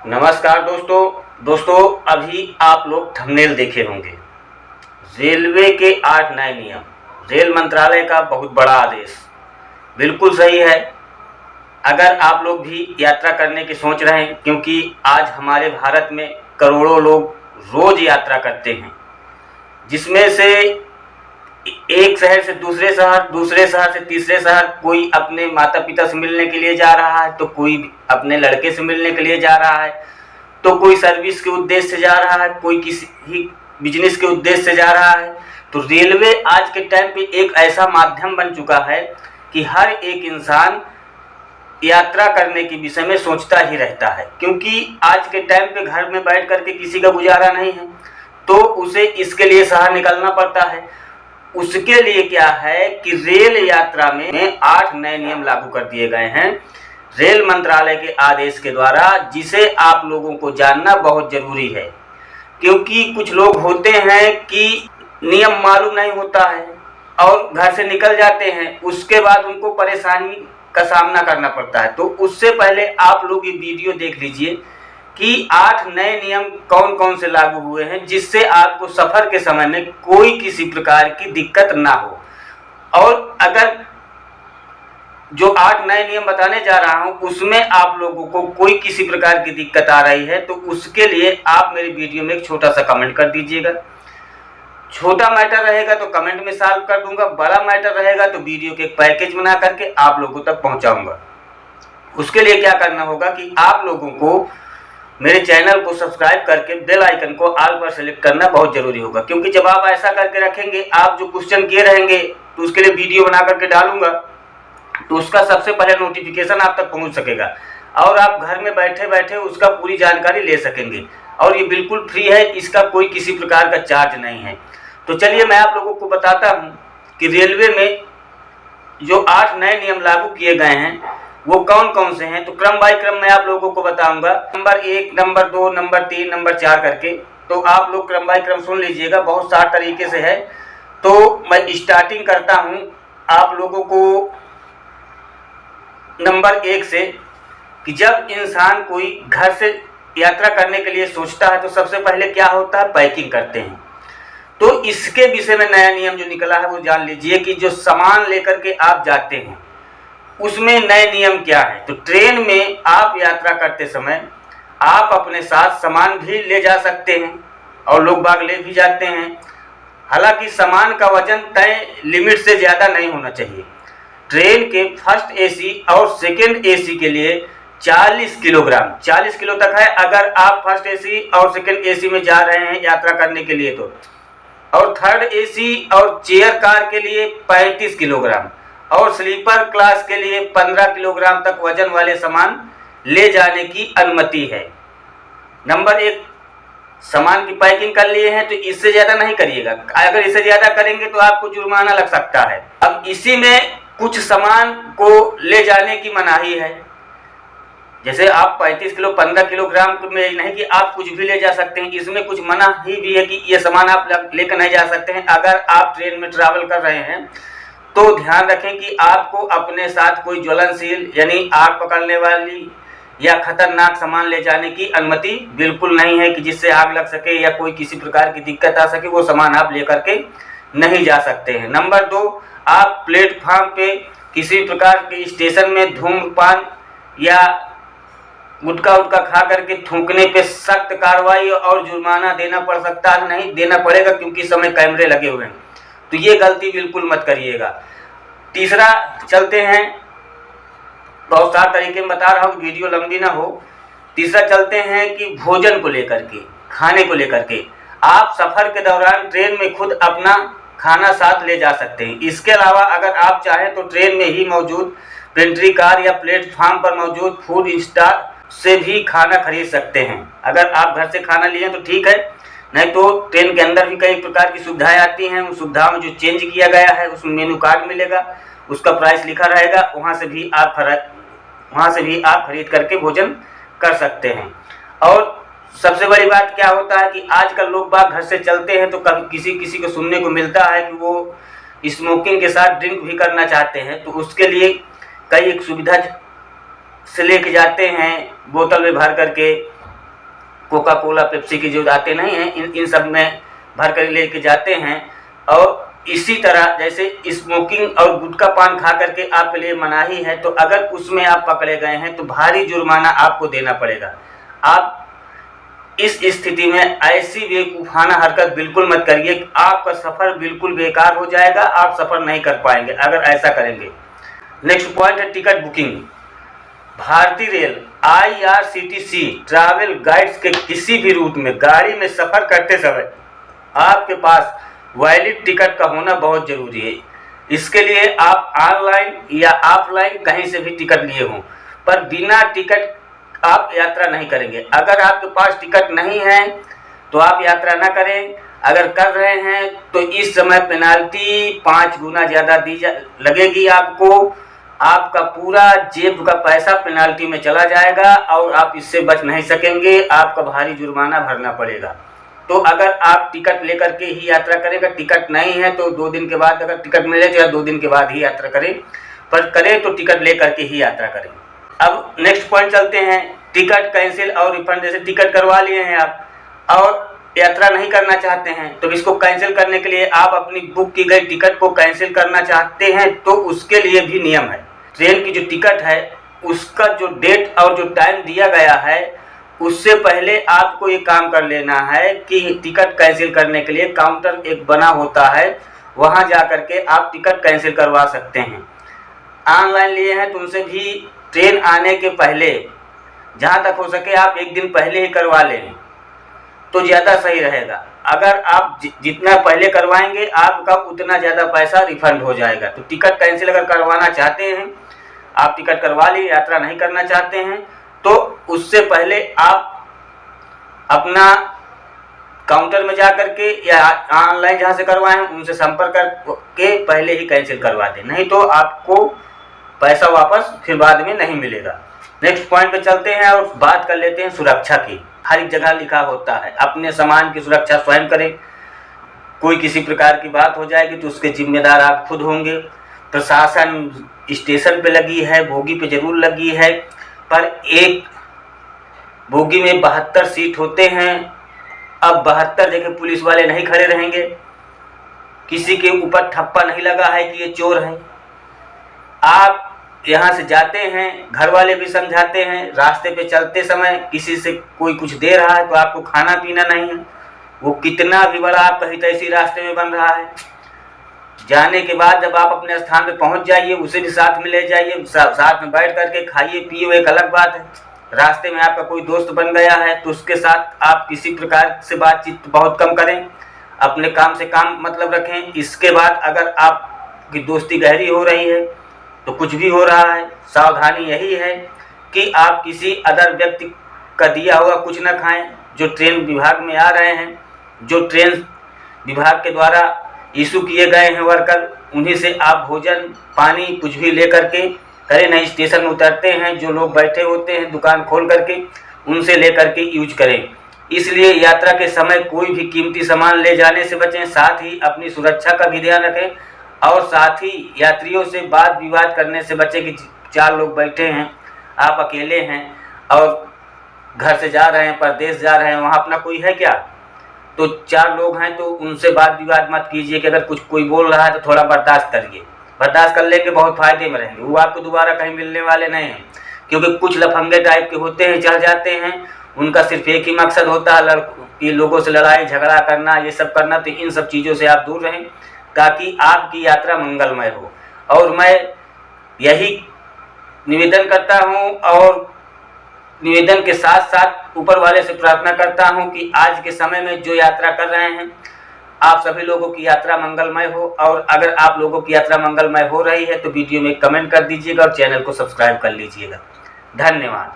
नमस्कार दोस्तों अभी आप लोग थंबनेल देखे होंगे। रेलवे के 8 नए नियम, रेल मंत्रालय का बहुत बड़ा आदेश। बिल्कुल सही है। अगर आप लोग भी यात्रा करने की सोच रहे हैं, क्योंकि आज हमारे भारत में करोड़ों लोग रोज यात्रा करते हैं, जिसमें से एक शहर से दूसरे शहर से तीसरे शहर, कोई अपने माता पिता से मिलने के लिए जा रहा है, तो कोई अपने लड़के से मिलने के लिए जा रहा है, तो कोई सर्विस के उद्देश्य से जा रहा है, कोई किसी बिजनेस के उद्देश्य से जा रहा है। तो रेलवे आज के टाइम पे एक ऐसा माध्यम बन चुका है कि हर एक इंसान यात्रा करने के विषय में सोचता ही रहता है, क्योंकि आज के टाइम पे घर में बैठ करके किसी का गुजारा नहीं है, तो उसे इसके लिए शहर निकलना पड़ता है। उसके लिए क्या है कि रेल यात्रा में 8 नए नियम लागू कर दिए गए हैं रेल मंत्रालय के आदेश के द्वारा, जिसे आप लोगों को जानना बहुत जरूरी है। क्योंकि कुछ लोग होते हैं कि नियम मालूम नहीं होता है और घर से निकल जाते हैं, उसके बाद उनको परेशानी का सामना करना पड़ता है। तो उससे पहले आप लोग ये वीडियो देख लीजिए कि 8 नए नियम कौन कौन से लागू हुए हैं, जिससे आपको सफ़र के समय में कोई किसी प्रकार की दिक्कत ना हो। और अगर जो 8 नए नियम बताने जा रहा हूं उसमें आप लोगों को कोई किसी प्रकार की दिक्कत आ रही है, तो उसके लिए आप मेरी वीडियो में एक छोटा सा कमेंट कर दीजिएगा। छोटा मैटर रहेगा तो कमेंट में सॉल्व कर दूंगा, बड़ा मैटर रहेगा तो वीडियो के एक पैकेज बना करके आप लोगों तक पहुंचाऊंगा। उसके लिए क्या करना होगा कि आप लोगों को मेरे चैनल को सब्सक्राइब करके बेल आइकन को ऑल पर सेलेक्ट करना बहुत जरूरी होगा, क्योंकि जब आप ऐसा करके रखेंगे, आप जो क्वेश्चन किए रहेंगे तो उसके लिए वीडियो बना करके डालूंगा, तो उसका सबसे पहले नोटिफिकेशन आप तक पहुंच सकेगा और आप घर में बैठे बैठे उसका पूरी जानकारी ले सकेंगे। और ये बिल्कुल फ्री है, इसका कोई किसी प्रकार का चार्ज नहीं है। तो चलिए मैं आप लोगों को बताता हूं कि रेलवे में जो 8 नए नियम लागू किए गए हैं वो कौन कौन से हैं। तो क्रम बाय क्रम मैं आप लोगों को बताऊंगा, नंबर 1, नंबर 2, नंबर 3, नंबर 4 करके। तो आप लोग क्रम बाय क्रम सुन लीजिएगा, बहुत सारे तरीके से है। तो मैं स्टार्टिंग करता हूं आप लोगों को नंबर 1 से, कि जब इंसान कोई घर से यात्रा करने के लिए सोचता है तो सबसे पहले क्या होता है, पैकिंग करते हैं। तो इसके विषय में नया नियम जो निकला है वो जान लीजिए कि जो सामान लेकर के आप जाते हैं उसमें नए नियम क्या है। तो ट्रेन में आप यात्रा करते समय आप अपने साथ सामान भी ले जा सकते हैं और लोग बाग ले भी जाते हैं। हालांकि सामान का वजन तय लिमिट से ज़्यादा नहीं होना चाहिए। ट्रेन के फर्स्ट एसी और सेकंड एसी के लिए 40 किलोग्राम, 40 किलो तक है अगर आप फर्स्ट एसी और सेकंड एसी में जा रहे हैं यात्रा करने के लिए तो। और थर्ड एसी और चेयर कार के लिए 35 किलोग्राम और स्लीपर क्लास के लिए 15 किलोग्राम तक वजन वाले सामान ले जाने की अनुमति है। नंबर 1, सामान की पैकिंग कर लिए हैं तो इससे ज़्यादा नहीं करिएगा। अगर इससे ज़्यादा करेंगे तो आपको जुर्माना लग सकता है। अब इसी में कुछ सामान को ले जाने की मनाही है, जैसे आप 35 किलो 15 किलोग्राम में नहीं कि आप कुछ भी ले जा सकते हैं, इसमें कुछ मनाही भी है कि ये सामान आप लेकर नहीं जा सकते हैं। अगर आप ट्रेन में ट्रैवल कर रहे हैं तो ध्यान रखें कि आपको अपने साथ कोई ज्वलनशील यानी आग पकड़ने वाली या खतरनाक सामान ले जाने की अनुमति बिल्कुल नहीं है, कि जिससे आग लग सके या कोई किसी प्रकार की दिक्कत आ सके, वो सामान आप लेकर के नहीं जा सकते हैं। नंबर 2, आप प्लेटफार्म पे किसी प्रकार के स्टेशन में धूम्रपान या गुटखा खा करके थूकने पे सख्त कार्रवाई और जुर्माना देना पड़ सकता है। नहीं देना पड़ेगा क्योंकि समय कैमरे लगे हुए हैं, तो ये गलती बिल्कुल मत करिएगा। तीसरा चलते हैं, बहुत सारे तरीके में बता रहा हूँ, वीडियो लंबी ना हो। तीसरा चलते हैं कि भोजन को लेकर के, खाने को लेकर के आप सफ़र के दौरान ट्रेन में खुद अपना खाना साथ ले जा सकते हैं। इसके अलावा अगर आप चाहें तो ट्रेन में ही मौजूद पेंट्री कार या प्लेटफार्म पर मौजूद फूड स्टॉल से भी खाना खरीद सकते हैं। अगर आप घर से खाना लिए तो ठीक है, नहीं तो ट्रेन के अंदर भी कई प्रकार की सुविधाएं आती हैं। उन सुविधाओं में जो चेंज किया गया है उसमें मेनू कार्ड मिलेगा, उसका प्राइस लिखा रहेगा, वहाँ से भी आप खरीद करके भोजन कर सकते हैं। और सबसे बड़ी बात क्या होता है कि आजकल लोग बाग घर से चलते हैं तो किसी किसी को सुनने को मिलता है कि वो स्मोकिंग के साथ ड्रिंक भी करना चाहते हैं, तो उसके लिए कई एक सुविधा से लेके जाते हैं बोतल में भर करके कोका कोला पेप्सी के जो आते नहीं हैं, इन सब में भर कर लेके जाते हैं। और इसी तरह जैसे स्मोकिंग और गुटखा पान खा करके आपके लिए मनाही है, तो अगर उसमें आप पकड़े गए हैं तो भारी जुर्माना आपको देना पड़ेगा। आप इस स्थिति में ऐसी बेवकूफ़ाना हरकत बिल्कुल मत करिए, आपका सफ़र बिल्कुल बेकार हो जाएगा, आप सफ़र नहीं कर पाएंगे अगर ऐसा करेंगे। नेक्स्ट पॉइंट है टिकट बुकिंग। भारतीय रेल IRCTC ट्रैवल गाइड्स के किसी भी रूट में गाड़ी में सफ़र करते समय आपके पास वैलिड टिकट का होना बहुत ज़रूरी है। इसके लिए आप ऑनलाइन या ऑफलाइन कहीं से भी टिकट लिए हों, पर बिना टिकट आप यात्रा नहीं करेंगे। अगर आपके पास टिकट नहीं है तो आप यात्रा ना करें। अगर कर रहे हैं तो इस समय पेनाल्टी 5 गुना ज़्यादा लगेगी आपको। आपका पूरा जेब का पैसा पेनाल्टी में चला जाएगा और आप इससे बच नहीं सकेंगे, आपका भारी जुर्माना भरना पड़ेगा। तो अगर आप टिकट लेकर के ही यात्रा करेंगे, टिकट नहीं है तो 2 दिन के बाद अगर टिकट मिले तो 2 दिन के बाद ही यात्रा करें, पर करें तो टिकट लेकर के ही यात्रा करें। अब नेक्स्ट पॉइंट चलते हैं, टिकट कैंसिल और रिफंड। जैसे टिकट करवा लिए हैं आप और यात्रा नहीं करना चाहते हैं, तो इसको कैंसिल करने के लिए आप अपनी बुक की गई टिकट को कैंसिल करना चाहते हैं तो उसके लिए भी नियम है। ट्रेन की जो टिकट है उसका जो डेट और जो टाइम दिया गया है उससे पहले आपको ये काम कर लेना है कि टिकट कैंसिल करने के लिए काउंटर एक बना होता है, वहाँ जा कर के आप टिकट कैंसिल करवा सकते हैं। ऑनलाइन लिए हैं तो उनसे भी ट्रेन आने के पहले जहाँ तक हो सके आप 1 दिन पहले ही करवा लें तो ज़्यादा सही रहेगा। अगर आप जितना पहले करवाएंगे आपका उतना ज़्यादा पैसा रिफंड हो जाएगा। तो टिकट कैंसिल अगर करवाना चाहते हैं, आप टिकट करवा लिए, यात्रा नहीं करना चाहते हैं, तो उससे पहले आप अपना काउंटर में जा कर के या ऑनलाइन जहाँ से करवाएं उनसे संपर्क करके पहले ही कैंसिल करवा दें, नहीं तो आपको पैसा वापस फिर बाद में नहीं मिलेगा। नेक्स्ट पॉइंट पे चलते हैं और बात कर लेते हैं सुरक्षा की। हर एक जगह लिखा होता है अपने सामान की सुरक्षा स्वयं करें। कोई किसी प्रकार की बात हो जाएगी तो उसके जिम्मेदार आप खुद होंगे। प्रशासन स्टेशन पे लगी है, बोगी पे जरूर लगी है, पर एक बोगी में 72 सीट होते हैं। अब 72 जगह पुलिस वाले नहीं खड़े रहेंगे, किसी के ऊपर ठप्पा नहीं लगा है कि ये चोर है। आप यहाँ से जाते हैं, घर वाले भी समझाते हैं, रास्ते पे चलते समय किसी से कोई कुछ दे रहा है तो आपको खाना पीना नहीं है, वो कितना भी बड़ा आपका हितैषी रास्ते में बन रहा है। जाने के बाद जब आप अपने स्थान पे पहुँच जाइए उसे भी साथ में ले जाइए, साथ में बैठ करके खाइए पिए, एक अलग बात है। रास्ते में आपका कोई दोस्त बन गया है तो उसके साथ आप किसी प्रकार से बातचीत बहुत कम करें, अपने काम से काम मतलब रखें। इसके बाद अगर आपकी दोस्ती गहरी हो रही है तो कुछ भी हो रहा है, सावधानी यही है कि आप किसी अदर व्यक्ति का दिया हुआ कुछ न खाएं। जो ट्रेन विभाग में आ रहे हैं, जो ट्रेन विभाग के द्वारा इशू किए गए हैं वर्कर, उन्हीं से आप भोजन पानी कुछ भी ले करके करें। नहीं स्टेशन में उतरते हैं जो लोग बैठे होते हैं दुकान खोल करके, उनसे ले करके यूज करें। इसलिए यात्रा के समय कोई भी कीमती सामान ले जाने से बचें, साथ ही अपनी सुरक्षा का भी ध्यान रखें और साथ ही यात्रियों से वाद विवाद करने से बचें कि 4 लोग बैठे हैं, आप अकेले हैं और घर से जा रहे हैं, परदेश जा रहे हैं, वहाँ अपना कोई है क्या? तो 4 लोग हैं तो उनसे वाद विवाद मत कीजिए कि अगर कुछ कोई बोल रहा है तो थोड़ा बर्दाश्त करिए। बर्दाश्त कर लेंगे बहुत फ़ायदे में रहेंगे, वो आपको दोबारा कहीं मिलने वाले नहीं हैं। क्योंकि कुछ लफंगे टाइप के होते हैं, चढ़ जाते हैं, उनका सिर्फ एक ही मकसद होता है ये लोगों से लड़ाई झगड़ा करना, ये सब करना। तो इन सब चीज़ों से आप दूर रहें ताकि आपकी यात्रा मंगलमय हो। और मैं यही निवेदन करता हूँ और निवेदन के साथ साथ ऊपर वाले से प्रार्थना करता हूँ कि आज के समय में जो यात्रा कर रहे हैं आप सभी लोगों की यात्रा मंगलमय हो। और अगर आप लोगों की यात्रा मंगलमय हो रही है तो वीडियो में कमेंट कर दीजिएगा और चैनल को सब्सक्राइब कर लीजिएगा। धन्यवाद।